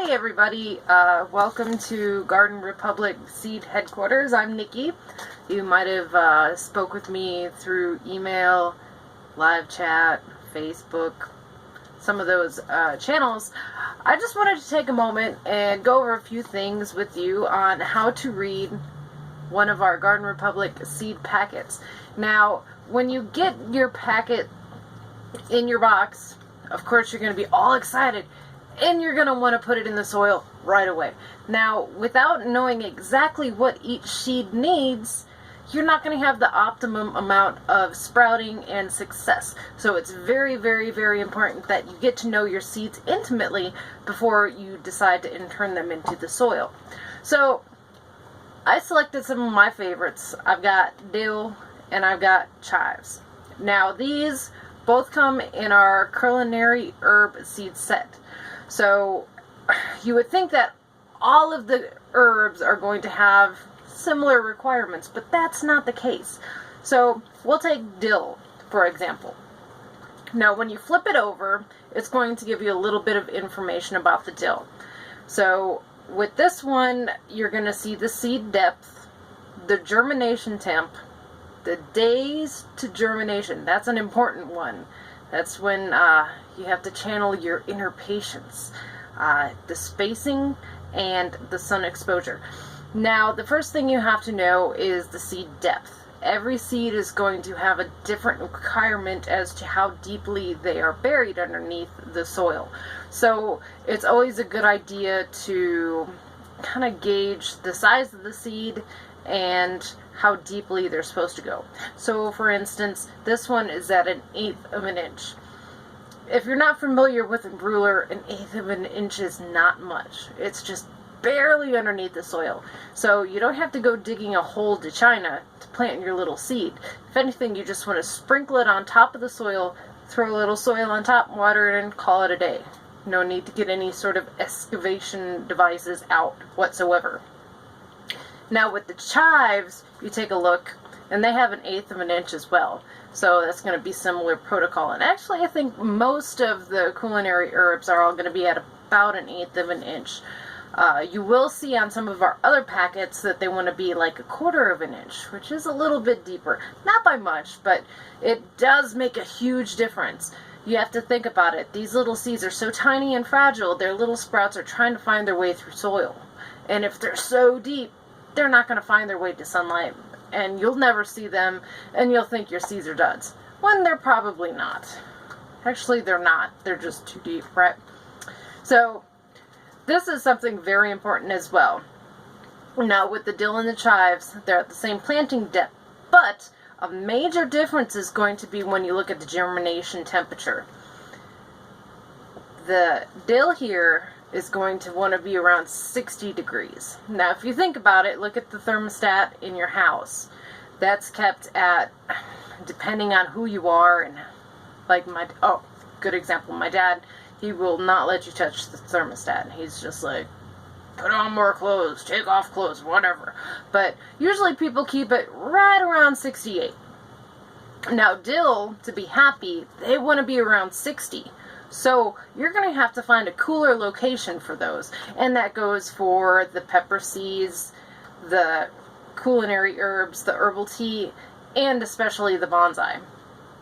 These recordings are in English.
Hey everybody, welcome to Garden Republic Seed Headquarters. I'm Nikki. You might have spoke with me through email, live chat, Facebook, some of those channels. I just wanted to take a moment and go over a few things with you on how to read one of our Garden Republic seed packets. Now, when you get your packet in your box, of course you're going to be all excited. And you're going to want to put it in the soil right away. Now, without knowing exactly what each seed needs, you're not going to have the optimum amount of sprouting and success. So it's very, very, very important that you get to know your seeds intimately before you decide to turn them into the soil. So I selected some of my favorites. I've got Dill and I've got chives. Now these both come in our culinary herb seed set. So you would think that all of the herbs are going to have similar requirements, but that's not the case. So we'll take dill, for example. Now when you flip it over, it's going to give you a little bit of information about the dill. So with this one, you're going to see the seed depth, the germination temp, the days to germination. That's an important one. That's when you have to channel your inner patience, the spacing, and the sun exposure. Now, the first thing you have to know is the seed depth. Every seed is going to have a different requirement as to how deeply they are buried underneath the soil. So it's always a good idea to kind of gauge the size of the seed and how deeply they're supposed to go. So for instance, this one is at 1/8 of an inch. If you're not familiar with a ruler, 1/8 of an inch is not much. It's just barely underneath the soil. So you don't have to go digging a hole to China to plant your little seed. If anything, you just want to sprinkle it on top of the soil, throw a little soil on top, water it, and call it a day. No need to get any sort of excavation devices out whatsoever. Now with the chives, you take a look, and they have 1/8 of an inch as well. So that's going to be similar protocol. And actually, I think most of the culinary herbs are all going to be at about 1/8 of an inch. You will see on some of our other packets that they want to be like 1/4 of an inch, which is a little bit deeper. Not by much, but it does make a huge difference. You have to think about it. These little seeds are so tiny and fragile, their little sprouts are trying to find their way through soil. And if they're so deep, they're not going to find their way to sunlight, and you'll never see them, and you'll think your seeds are duds, when they're probably not. Actually, they're not. They're just too deep, right? So this is something very important as well. Now, with the dill and the chives, they're at the same planting depth, but a major difference is going to be when you look at the germination temperature. The dill here is going to want to be around 60 degrees. Now, if you think about it, look at the thermostat in your house. That's kept at, depending on who you are, and like good example, my dad, he will not let you touch the thermostat. He's just like, put on more clothes, take off clothes, whatever. But usually people keep it right around 68. Now, dill, to be happy, they want to be around 60. So you're going to have to find a cooler location for those. And that goes for the pepper seeds, the culinary herbs, the herbal tea, and especially the bonsai.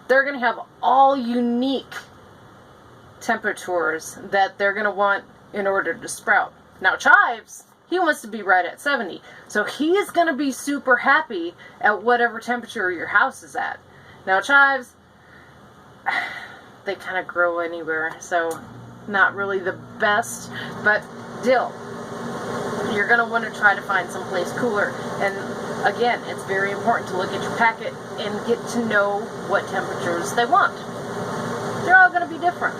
They're going to have all unique temperatures that they're going to want in order to sprout. Now chives, he wants to be right at 70. So he's going to be super happy at whatever temperature your house is at. Now chives, they kind of grow anywhere, so not really the best. But dill, you're going to want to try to find someplace cooler. And again, it's very important to look at your packet and get to know what temperatures they want. They're all going to be different.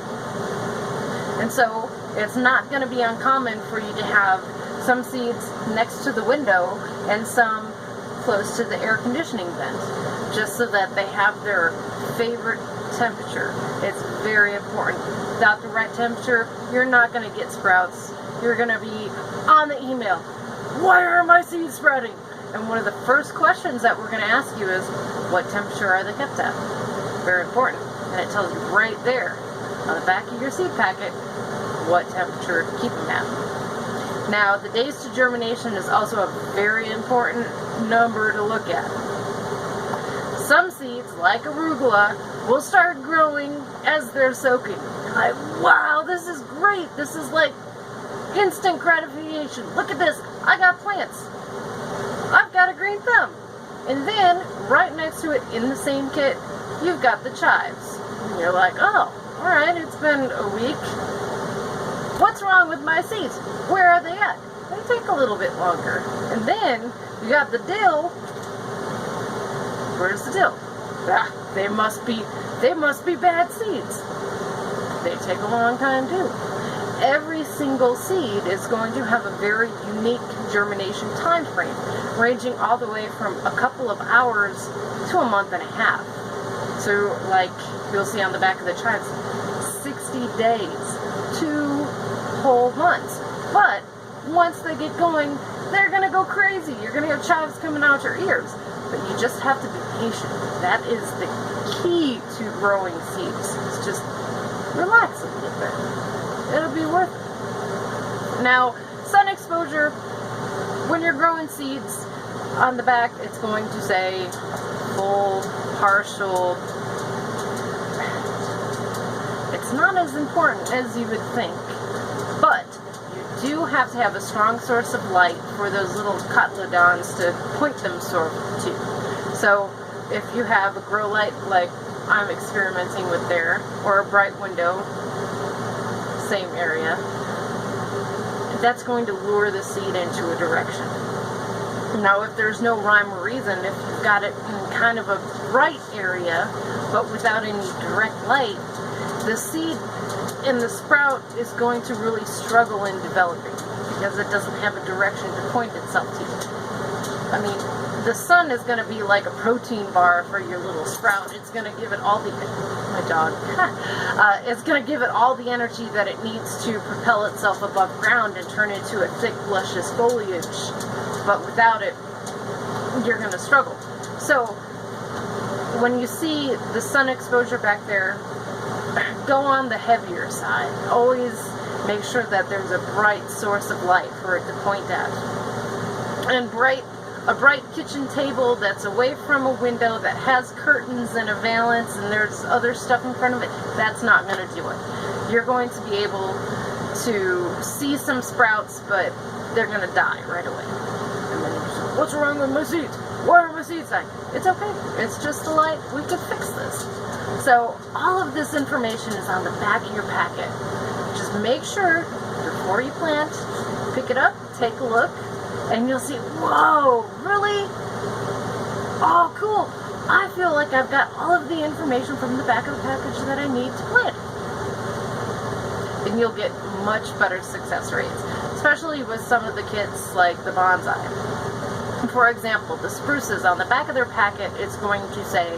And so it's not going to be uncommon for you to have some seeds next to the window and some close to the air conditioning vent, just so that they have their favorite temperature. It's very important. Without the right temperature, you're not going to get sprouts. You're going to be on the email, why are my seeds sprouting? And one of the first questions that we're going to ask you is, what temperature are they kept at? Very important. And it tells you right there on the back of your seed packet what temperature to keep them at. Now, the days to germination is also a very important number to look at. Some seeds, like arugula, will start growing as they're soaking. Like, wow, this is great. This is like instant gratification. Look at this. I got plants. I've got a green thumb. And then, right next to it in the same kit, you've got the chives. And you're like, oh, alright, it's been a week. What's wrong with my seeds? Where are they at? They take a little bit longer. And then, you got the dill. Where's the dill? Ah, they must be bad seeds. They take a long time too. Every single seed is going to have a very unique germination time frame, ranging all the way from a couple of hours to a month and a half. So, like you'll see on the back of the chives, 60 days, 2 whole months. But once they get going, they're going to go crazy. You're going to have chives coming out your ears. But you just have to be patient. That is the key to growing seeds. It's just relax a little bit. It'll be worth it. Now, sun exposure, when you're growing seeds, on the back it's going to say full, partial. It's not as important as you would think, but you do have to have a strong source of light for those little cotyledons to point them sort of to. So if you have a grow light like I'm experimenting with there, or a bright window, same area, that's going to lure the seed into a direction. Now, if there's no rhyme or reason, if you've got it in kind of a bright area, but without any direct light, the seed in the sprout is going to really struggle in developing because it doesn't have a direction to point itself to. I mean, the sun is going to be like a protein bar for your little sprout. It's going to give it all the, my dog, it's going to give it all the energy that it needs to propel itself above ground and turn into a thick, luscious foliage. But without it, you're going to struggle. So, when you see the sun exposure back there, go on the heavier side. Always make sure that there's a bright source of light for it to point at. And a bright kitchen table that's away from a window that has curtains and a valance and there's other stuff in front of it, that's not going to do it. You're going to be able to see some sprouts, but they're going to die right away. And then you're just like, what's wrong with my seeds? Why are my seeds dying? It's okay. It's just the light. We can fix this. So all of this information is on the back of your packet. Just make sure before you plant, pick it up, take a look, and you'll see, whoa, really? Oh, cool. I feel like I've got all of the information from the back of the package that I need to plant. And you'll get much better success rates, especially with some of the kits like the bonsai. For example, the spruces, on the back of their packet, it's going to say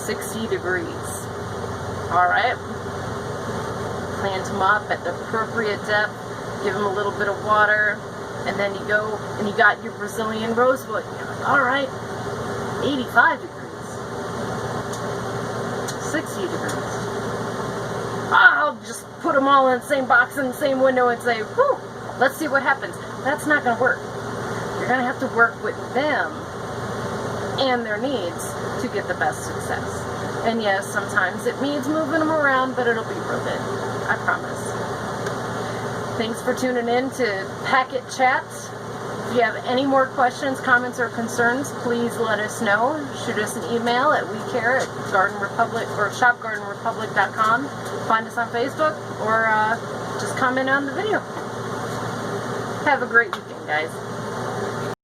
60 degrees. Alright? Plant them up at the appropriate depth, give them a little bit of water, and then you go and you got your Brazilian rosewood. You're like, alright, 85 degrees. 60 degrees. I'll just put them all in the same box in the same window and say, whew, let's see what happens. That's not going to work. You're going to have to work with them and their needs to get the best success. And yes, sometimes it means moving them around, but it'll be worth it. I promise. Thanks for tuning in to Packet Chat. If you have any more questions, comments, or concerns, please let us know. Shoot us an email at WeCare@GardenRepublic or ShopGardenRepublic.com. Find us on Facebook or just comment on the video. Have a great weekend, guys.